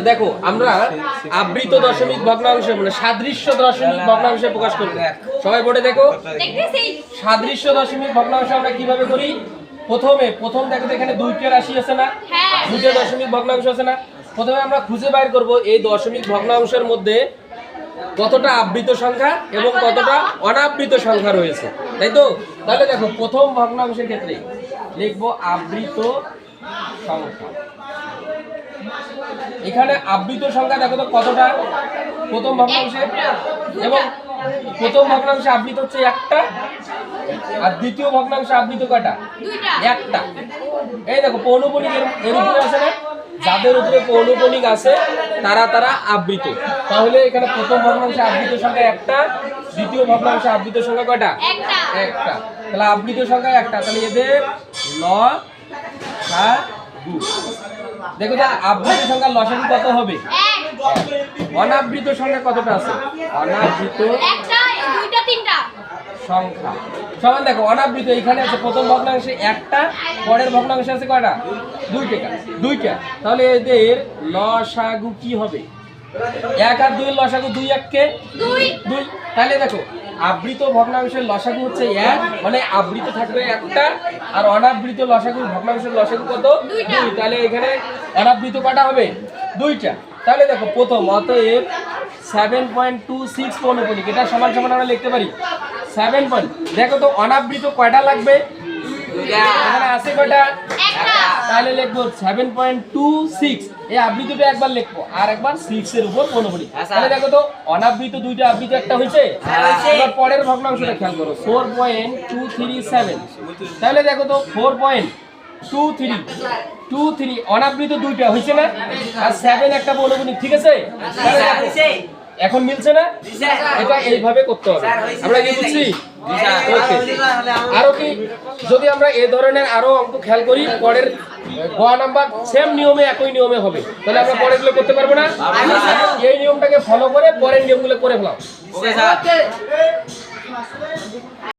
দেখো আমরা আবৃত দশমিক ভগ্নাংশ মানে সাদৃশ্য দশমিক ভগ্নাংশে প্রকাশ করব। সবাই বোর্ডে দেখো, সাদৃশ্য দশমিক ভগ্নাংশ আমরা কিভাবে করি। প্রথম দেখো এখানে দুইটা রাশি আছে না, দুইটা দশমিক ভগ্নাংশ আছে না। প্রথমে আমরা খুঁজে বাইর করব এই দশমিক ভগ্নাংশের মধ্যে কতটা আবৃত সংখ্যা এবং কতটা অনাবৃত সংখ্যা রয়েছে, তাই তো? তাহলে দেখো প্রথম ভগ্নাংশের ক্ষেত্রে লিখবো আবৃত সংখ্যা। এখানে আবৃত সংখ্যা দেখো তো কতটা প্রথম ভগ্নাংশে, এবং প্রথম ভগ্নাংশে আবৃত হচ্ছে একটা, আর দ্বিতীয় ভগ্নাংশে আবৃত কয়টা? একটা। এই দেখো পৌনঃপুনিক এর উপরে আছে না, যাদের উপরে পৌনঃপুনিক আছে তারা আবৃত। তাহলে এখানে প্রথম ভগ্নাংশে আবৃত সংখ্যা একটা, দ্বিতীয় ভগ্নাংশে আবৃত সংখ্যা কয়টা? একটা। তাহলে আবৃত সংখ্যা একটা, তাহলে এদের লসাগু। দেখো তো আবৃত সংখ্যার লসাগু কত হবে? অনাবৃত সংখ্যা কতটা আছে? অনাবৃত সংখ্যা সমান দেখো অনাবৃত এখানে আছে প্রথম ভগ্নাংশে একটা, পরের ভগ্নাংশে আছে কয়টা? দুইটা। তাহলে এদের লসাগু কি হবে? 1 আর 2 এর লসাগু 2 1 কে 2। তাহলে দেখো আবৃত ভগ্নাংশের লসাগু হচ্ছে 1, মানে আবৃত থাকবে একটা, আর অনাবৃত লসাগু ভগ্নাংশের লসাগু কত? 2। তাহলে এখানে অনাবৃত কয়টা হবে? 2টা। তাহলে দেখো প্রথম অতএব 7.26 পৌনঃপুনিক, এটা সমান সমান আমরা লিখতে পারি 7 পয়েন্ট। দেখো তো অনাবৃত কয়টা লাগবে? এখানে আছে কয়টা? তাহলে লিখবো 7.26। এই আবৃতটা একবার লিখবো আর একবার 6 এর উপর পৌনঃপুনিক। তাহলে দেখো তো অনাবৃত দুইটা, আবৃত একটা হয়েছে। এবার পরের ভগ্নাংশটা খেয়াল করো 4.237। তাহলে দেখো তো 4.23 অনাবৃত দুইটা হয়েছে না, আর 7 একটা পৌনঃপুনিক, ঠিক আছে? এখন মিলছে না? এটা এইভাবে করতে হবে। আমরা কি বুঝছি? আরো কি যদি আমরা এই ধরনের আরো অঙ্ক খেয়াল করি, পরের গ নাম্বার সেম নিয়মে একই নিয়মে হবে, তাহলে আমরা পরেরগুলো করতে পারবো না। এই নিয়মটাকে ফলো করে পরের নিয়মগুলো করে ফেলাও।